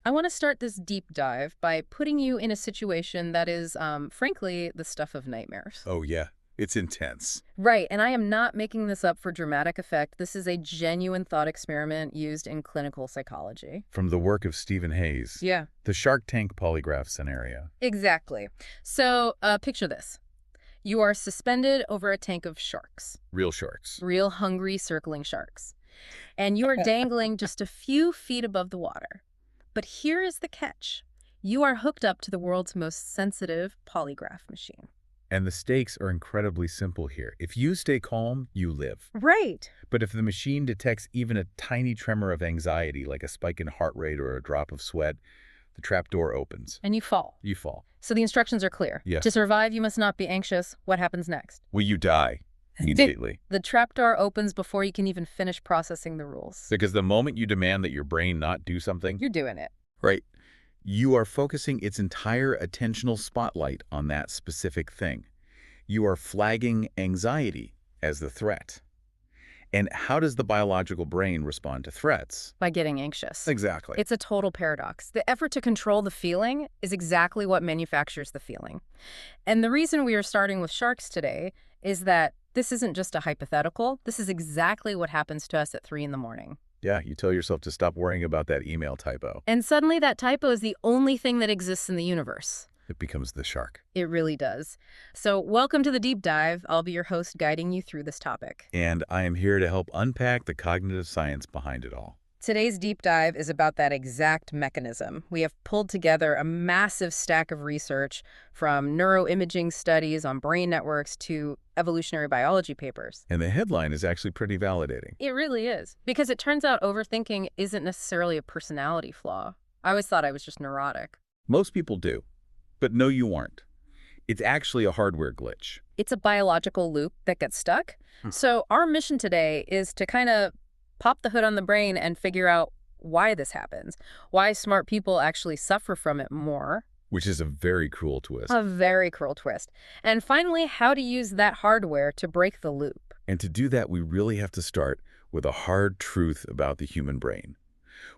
I want to start this deep dive by putting you in a situation that is, frankly, the stuff of nightmares. Oh, yeah. It's intense. Right, and I am not making this up for dramatic effect. This is a genuine thought experiment used in clinical psychology. From the work of Stephen Hayes, Yeah. the Shark Tank polygraph scenario. Exactly. So, picture this. You are suspended over a tank of sharks, Real sharks. real hungry, circling sharks, and you are dangling just a few feet above the water. But here is the catch. You are hooked up to the world's most sensitive polygraph machine. And the stakes are incredibly simple here. If you stay calm, you live. Right. But if the machine detects even a tiny tremor of anxiety, like a spike in heart rate or a drop of sweat, the trapdoor opens. And you fall. You fall. So the instructions are clear. Yes. To survive, you must not be anxious. What happens next? Well, you die immediately. The trapdoor opens before you can even finish processing the rules. Because the moment you demand that your brain not do something, You're doing it. right, you are focusing its entire attentional spotlight on that specific thing. You are flagging anxiety as the threat. And how does the biological brain respond to threats? By getting anxious. Exactly. It's a total paradox. The effort to control the feeling is exactly what manufactures the feeling. And the reason we are starting with sharks today is that this isn't just a hypothetical. This is exactly what happens to us at 3 in the morning. Yeah, you tell yourself to stop worrying about that email typo. And suddenly that typo is the only thing that exists in the universe. It becomes the shark. It really does. So welcome to the deep dive. I'll be your host guiding you through this topic. And I am here to help unpack the cognitive science behind it all. Today's deep dive is about that exact mechanism. We have pulled together a massive stack of research from neuroimaging studies on brain networks to evolutionary biology papers. And the headline is actually pretty validating. It really is, because it turns out overthinking isn't necessarily a personality flaw. I always thought I was just neurotic. Most people do, but no, you aren't. It's actually a hardware glitch. It's a biological loop that gets stuck. So our mission today is to kind of pop the hood on the brain and figure out why this happens, why smart people actually suffer from it more. Which is a very cruel twist. A very cruel twist. And finally, how to use that hardware to break the loop. And to do that, we really have to start with a hard truth about the human brain.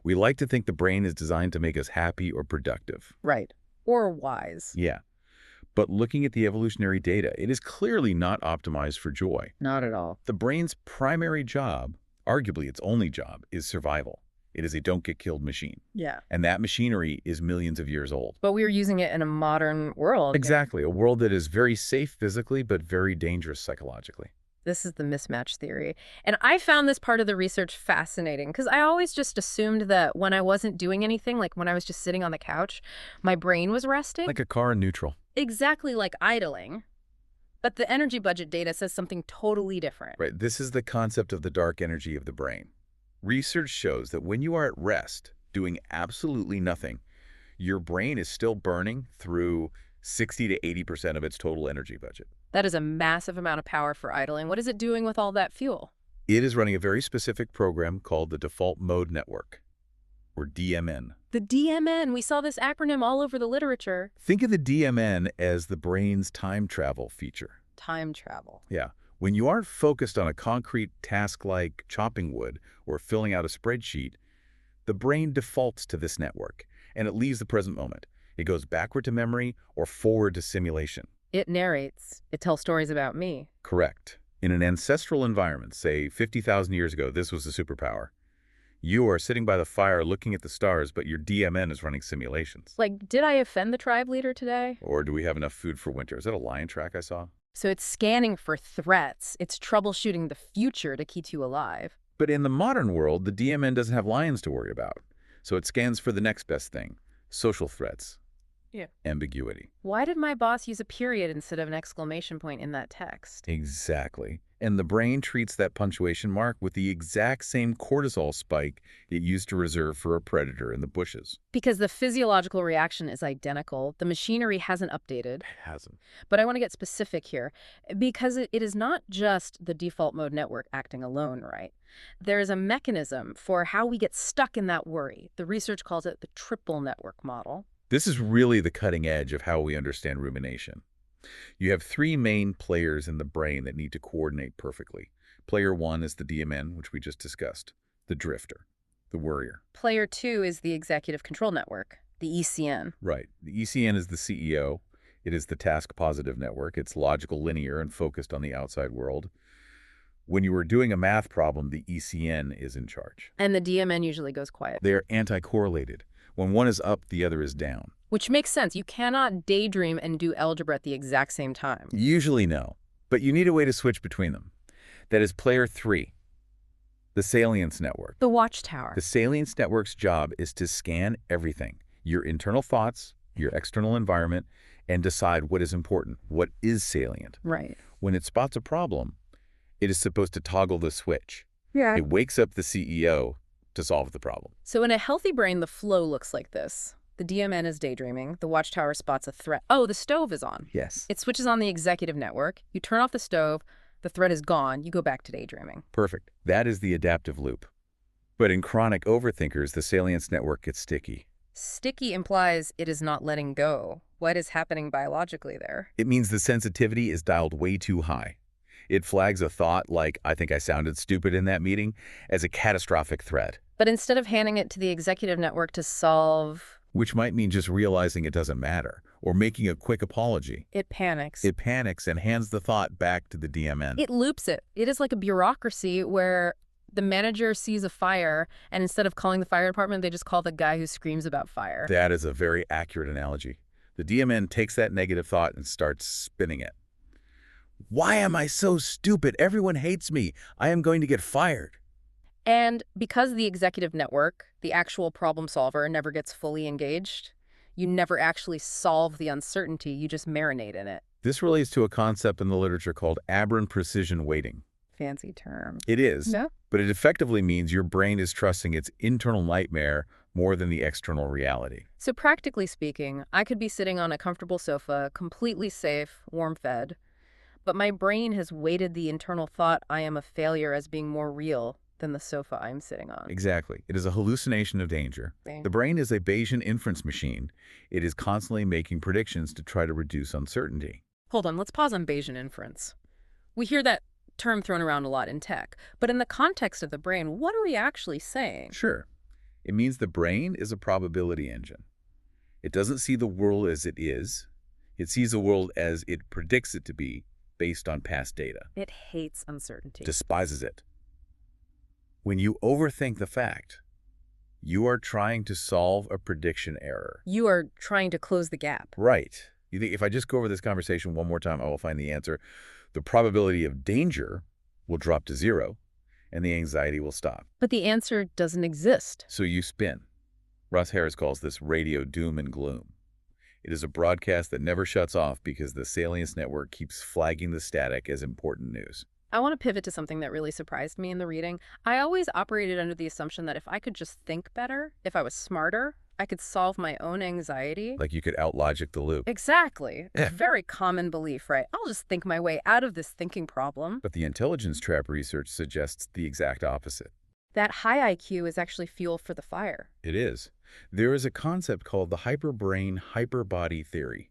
We like to think the brain is designed to make us happy or productive. Right. Or wise. Yeah. But looking at the evolutionary data, it is clearly not optimized for joy. Not at all. The brain's primary job, arguably its only job, is survival. It is a don't-get-killed machine. Yeah. And that machinery is millions of years old. But we're using it in a modern world. Exactly. A world that is very safe physically, but very dangerous psychologically. This is the mismatch theory. And I found this part of the research fascinating because I always just assumed that when I wasn't doing anything, like when I was just sitting on the couch, my brain was resting. Like a car in neutral. Exactly like idling. But the energy budget data says something totally different. Right. This is the concept of the dark energy of the brain. Research shows that when you are at rest, doing absolutely nothing, your brain is still burning through 60 to 80% of its total energy budget. That is a massive amount of power for idling. What is it doing with all that fuel? It is running a very specific program called the Default Mode Network, or DMN. The DMN. We saw this acronym all over the literature. Think of the DMN as the brain's time travel feature. Time travel. Yeah. When you aren't focused on a concrete task like chopping wood or filling out a spreadsheet, the brain defaults to this network, and it leaves the present moment. It goes backward to memory or forward to simulation. It narrates. It tells stories about me. Correct. In an ancestral environment, say 50,000 years ago, this was the superpower. You are sitting by the fire looking at the stars, but your DMN is running simulations. Like, did I offend the tribe leader today? Or do we have enough food for winter? Is that a lion track I saw? So it's scanning for threats. It's troubleshooting the future to keep you alive. But in the modern world, the DMN doesn't have lions to worry about. So it scans for the next best thing, social threats. Yeah. Ambiguity. Why did my boss use a period instead of an exclamation point in that text? Exactly. And the brain treats that punctuation mark with the exact same cortisol spike it used to reserve for a predator in the bushes. Because the physiological reaction is identical. The machinery hasn't updated. It hasn't. But I want to get specific here, because it is not just the default mode network acting alone, right? There is a mechanism for how we get stuck in that worry. The research calls it the triple network model. This is really the cutting edge of how we understand rumination. You have three main players in the brain that need to coordinate perfectly. Player one is the DMN, which we just discussed, the drifter. the worrier. Player 2 is the executive control network, the ECN. Right. The ECN is the CEO. It is the task-positive network. It's logical, linear, and focused on the outside world. When you are doing a math problem, the ECN is in charge. And the DMN usually goes quiet. They are anti-correlated. When one is up, the other is down. Which makes sense. You cannot daydream and do algebra at the exact same time. Usually no, but you need a way to switch between them. That is player 3, the salience network. The watchtower. The salience network's job is to scan everything, your internal thoughts, your external environment, and decide what is important, what is salient. Right. When it spots a problem, it is supposed to toggle the switch. Yeah. It wakes up the CEO to solve the problem. So in a healthy brain, the flow looks like this. The DMN is daydreaming. The watchtower spots a threat. Oh, the stove is on. Yes. It switches on the executive network. You turn off the stove. The threat is gone. You go back to daydreaming. Perfect. That is the adaptive loop. But in chronic overthinkers, the salience network gets sticky. Sticky implies it is not letting go. What is happening biologically there? It means the sensitivity is dialed way too high. It flags a thought like, I think I sounded stupid in that meeting, as a catastrophic threat. But instead of handing it to the executive network to solve, Which might mean just realizing it doesn't matter, or making a quick apology. it panics. It panics and hands the thought back to the DMN. It loops it. It is like a bureaucracy where the manager sees a fire, and instead of calling the fire department, they just call the guy who screams about fire. That is a very accurate analogy. The DMN takes that negative thought and starts spinning it. Why am I so stupid? Everyone hates me. I am going to get fired. And because the executive network, the actual problem solver, never gets fully engaged, you never actually solve the uncertainty, you just marinate in it. This relates to a concept in the literature called aberrant precision weighting. Fancy term. It is, No? but it effectively means your brain is trusting its internal nightmare more than the external reality. So practically speaking, I could be sitting on a comfortable sofa, completely safe, warm-fed, but my brain has weighted the internal thought I am a failure as being more real than the sofa I'm sitting on. Exactly. It is a hallucination of danger. The brain is a Bayesian inference machine. It is constantly making predictions to try to reduce uncertainty. Hold on, let's pause on Bayesian inference. We hear that term thrown around a lot in tech, but in the context of the brain, what are we actually saying? Sure. It means the brain is a probability engine. It doesn't see the world as it is. It sees the world as it predicts it to be based on past data. It hates uncertainty. Despises it. When you overthink the fact, you are trying to solve a prediction error. You are trying to close the gap. Right. You think if I just go over this conversation one more time, I will find the answer. The probability of danger will drop to 0, and the anxiety will stop. But the answer doesn't exist. So you spin. Ross Harris calls this radio doom and gloom. It is a broadcast that never shuts off because the salience network keeps flagging the static as important news. I want to pivot to something that really surprised me in the reading. I always operated under the assumption that if I could just think better, if I was smarter, I could solve my own anxiety. Like you could outlogic the loop. Exactly. Yeah. Very common belief, right? I'll just think my way out of this thinking problem. But the intelligence trap research suggests the exact opposite. That high IQ is actually fuel for the fire. It is. There is a concept called the hyperbrain hyperbody theory.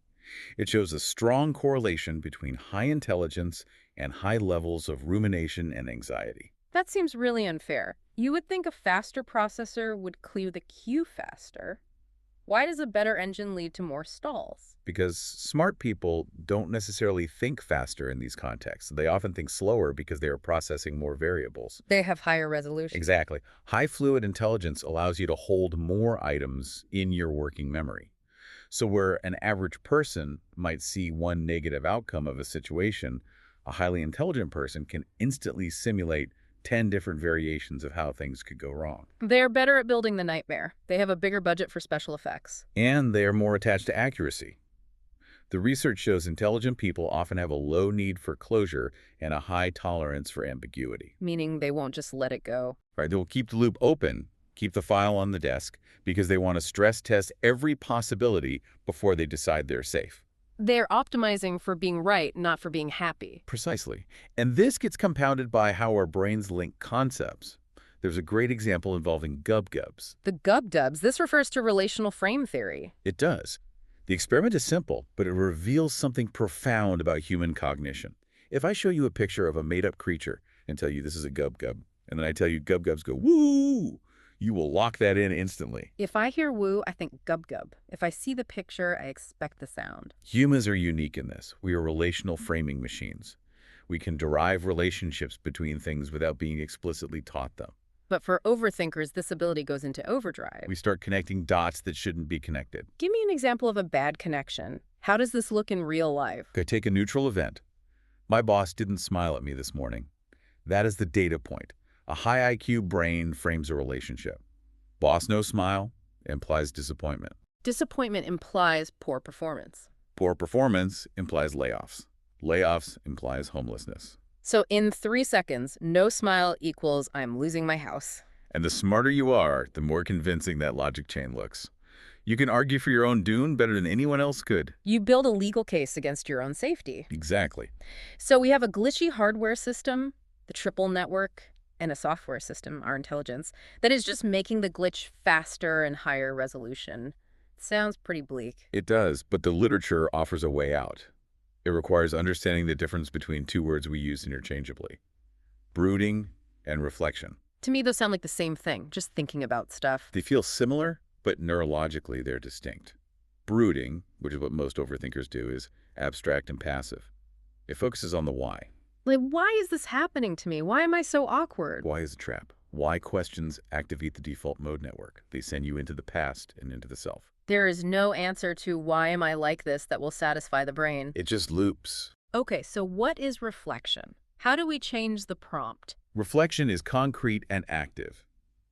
It shows a strong correlation between high intelligence and high levels of rumination and anxiety. That seems really unfair. You would think a faster processor would clear the queue faster. Why does a better engine lead to more stalls? Because smart people don't necessarily think faster in these contexts. They often think slower because they are processing more variables. They have higher resolution. Exactly. High fluid intelligence allows you to hold more items in your working memory. So where an average person might see one negative outcome of a situation, a highly intelligent person can instantly simulate 10 different variations of how things could go wrong. They're better at building the nightmare. They have a bigger budget for special effects. And they are more attached to accuracy. The research shows intelligent people often have a low need for closure and a high tolerance for ambiguity. Meaning they won't just let it go. Right? They will keep the loop open, keep the file on the desk, because they want to stress test every possibility before they decide they're safe. They're optimizing for being right, not for being happy. Precisely. And this gets compounded by how our brains link concepts. There's a great example involving gub-gubs. The gub-dubs, this refers to relational frame theory. It does. The experiment is simple, but it reveals something profound about human cognition. If I show you a picture of a made-up creature and tell you this is a gub-gub, and then I tell you gub-gubs go woo, You will lock that in instantly. If I hear woo, I think gub gub. If I see the picture, I expect the sound. Humans are unique in this. We are relational framing machines. We can derive relationships between things without being explicitly taught them. But for overthinkers, this ability goes into overdrive. We start connecting dots that shouldn't be connected. Give me an example of a bad connection. How does this look in real life? Okay, take a neutral event. My boss didn't smile at me this morning. That is the data point. A high IQ brain frames a relationship. Boss no smile implies disappointment. Disappointment implies poor performance. Poor performance implies layoffs. Layoffs implies homelessness. So in 3 seconds, no smile equals I'm losing my house. And the smarter you are, the more convincing that logic chain looks. You can argue for your own doom better than anyone else could. You build a legal case against your own safety. Exactly. So we have a glitchy hardware system, the triple network, and a software system, our intelligence, that is just making the glitch faster and higher resolution. Sounds pretty bleak. It does, but the literature offers a way out. It requires understanding the difference between two words we use interchangeably: brooding and reflection. To me, those sound like the same thing, just thinking about stuff. They feel similar, but neurologically they're distinct. Brooding, which is what most overthinkers do, is abstract and passive. It focuses on the why. Like, why is this happening to me? Why am I so awkward? Why is a trap? Why questions activate the default mode network. They send you into the past and into the self. There is no answer to why am I like this that will satisfy the brain. It just loops. Okay, so what is reflection? How do we change the prompt? Reflection is concrete and active.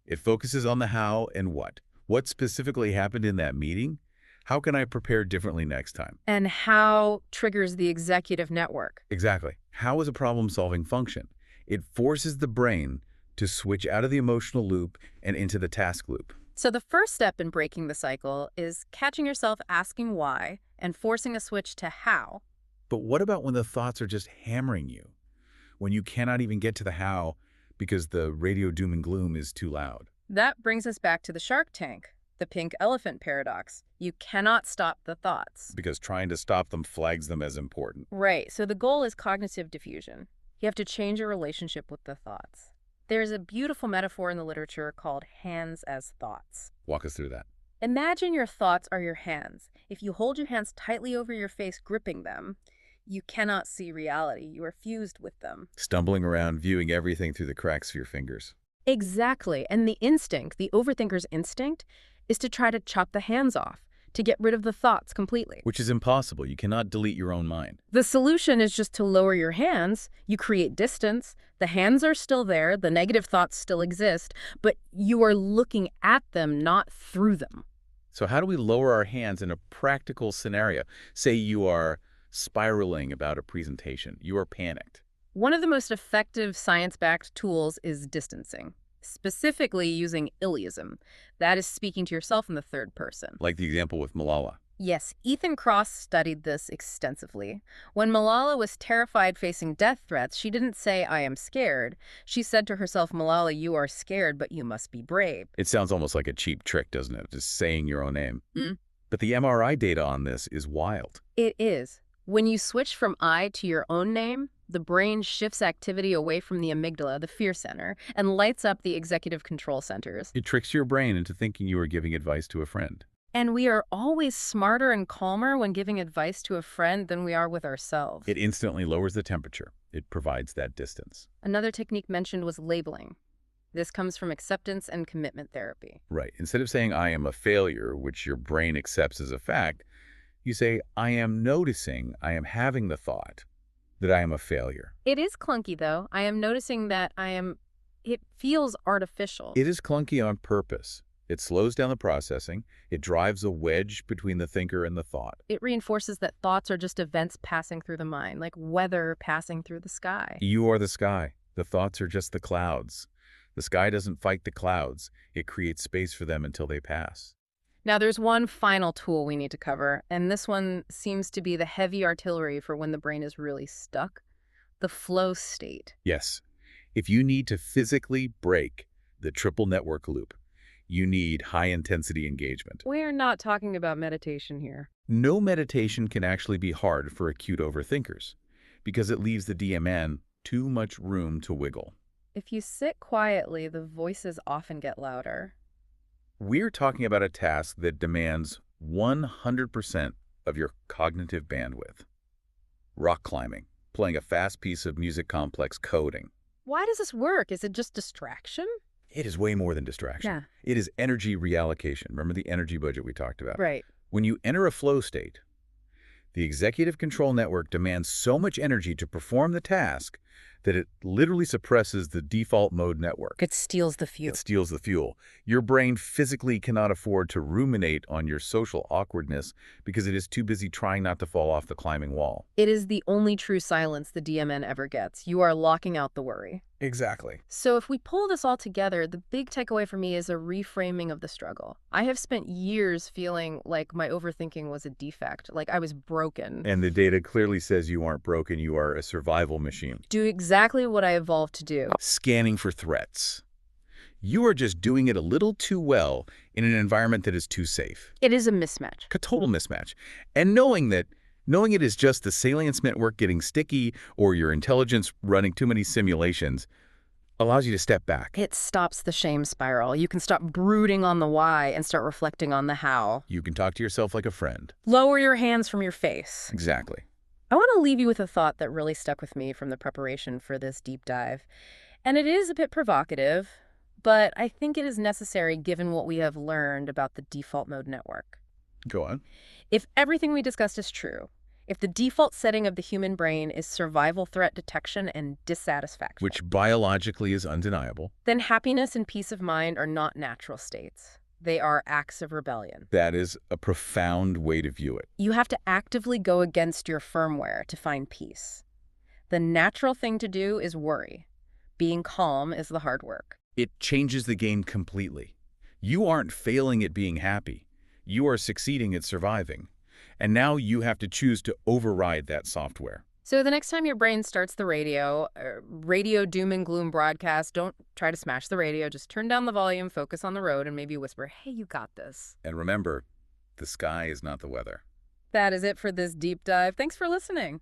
It focuses on the how and what. What specifically happened in that meeting? How can I prepare differently next time? And how triggers the executive network? Exactly. How is a problem-solving function? It forces the brain to switch out of the emotional loop and into the task loop. So the first step in breaking the cycle is catching yourself asking why and forcing a switch to how. But what about when the thoughts are just hammering you? When you cannot even get to the how because the radio doom and gloom is too loud? That brings us back to the Shark Tank, the pink elephant paradox. You cannot stop the thoughts. Because trying to stop them flags them as important. Right, so the goal is cognitive diffusion. You have to change your relationship with the thoughts. There's a beautiful metaphor in the literature called hands as thoughts. Walk us through that. Imagine your thoughts are your hands. If you hold your hands tightly over your face, gripping them, you cannot see reality. You are fused with them. Stumbling around, viewing everything through the cracks of your fingers. Exactly. And the instinct, the overthinker's instinct, is to try to chop the hands off, to get rid of the thoughts completely. Which is impossible. You cannot delete your own mind. The solution is just to lower your hands. You create distance. The hands are still there. The negative thoughts still exist, but you are looking at them, not through them. So how do we lower our hands in a practical scenario? Say you are spiraling about a presentation. You are panicked. One of the most effective science-backed tools is distancing, specifically using Iliism. That is speaking to yourself in the third person. Like the example with Malala. Yes, Ethan Kross studied this extensively. When Malala was terrified facing death threats, she didn't say, "I am scared." She said to herself, "Malala, you are scared, but you must be brave." It sounds almost like a cheap trick, doesn't it? Just saying your own name. Mm. But the MRI data on this is wild. It is. When you switch from I to your own name, the brain shifts activity away from the amygdala, the fear center, and lights up the executive control centers. It tricks your brain into thinking you are giving advice to a friend. And we are always smarter and calmer when giving advice to a friend than we are with ourselves. It instantly lowers the temperature. It provides that distance. Another technique mentioned was labeling. This comes from acceptance and commitment therapy. Right. Instead of saying, "I am a failure," which your brain accepts as a fact, you say, "I am noticing, I am having the thought that I am a failure." It is clunky, though. I am noticing that it feels artificial. It is clunky on purpose. It slows down the processing. It drives a wedge between the thinker and the thought. It reinforces that thoughts are just events passing through the mind, like weather passing through the sky. You are the sky. The thoughts are just the clouds. The sky doesn't fight the clouds. It creates space for them until they pass. Now, there's one final tool we need to cover, and this one seems to be the heavy artillery for when the brain is really stuck: the flow state. Yes. If you need to physically break the triple network loop, you need high-intensity engagement. We're not talking about meditation here. No meditation can actually be hard for acute overthinkers because it leaves the DMN too much room to wiggle. If you sit quietly, the voices often get louder. We're talking about a task that demands 100% of your cognitive bandwidth. Rock climbing, playing a fast piece of music complex coding. Why does this work? Is it just distraction? It is way more than distraction. Yeah. It is energy reallocation. Remember the energy budget we talked about? Right. When you enter a flow state, the executive control network demands so much energy to perform the task that it literally suppresses the default mode network. It steals the fuel. It steals the fuel. Your brain physically cannot afford to ruminate on your social awkwardness because it is too busy trying not to fall off the climbing wall. It is the only true silence the DMN ever gets. You are locking out the worry. Exactly. So if we pull this all together, the big takeaway for me is a reframing of the struggle. I have spent years feeling like my overthinking was a defect, like I was broken. And the data clearly says you aren't broken, you are a survival machine. Do exactly what I evolved to do. Scanning for threats. You are just doing it a little too well in an environment that is too safe. It is a mismatch. A total mismatch. And knowing it is just the salience network getting sticky or your intelligence running too many simulations allows you to step back. It stops the shame spiral. You can stop brooding on the why and start reflecting on the how. You can talk to yourself like a friend. Lower your hands from your face. Exactly. I want to leave you with a thought that really stuck with me from the preparation for this deep dive. And it is a bit provocative, but I think it is necessary given what we have learned about the default mode network. Go on. If everything we discussed is true, if the default setting of the human brain is survival threat detection and dissatisfaction, Which biologically is undeniable. then happiness and peace of mind are not natural states. They are acts of rebellion. That is a profound way to view it. You have to actively go against your firmware to find peace. The natural thing to do is worry. Being calm is the hard work. It changes the game completely. You aren't failing at being happy. You are succeeding at surviving. And now you have to choose to override that software. So the next time your brain starts the radio doom and gloom broadcast, don't try to smash the radio. Just turn down the volume, focus on the road, and maybe whisper, hey, you got this. And remember, the sky is not the weather. That is it for this deep dive. Thanks for listening.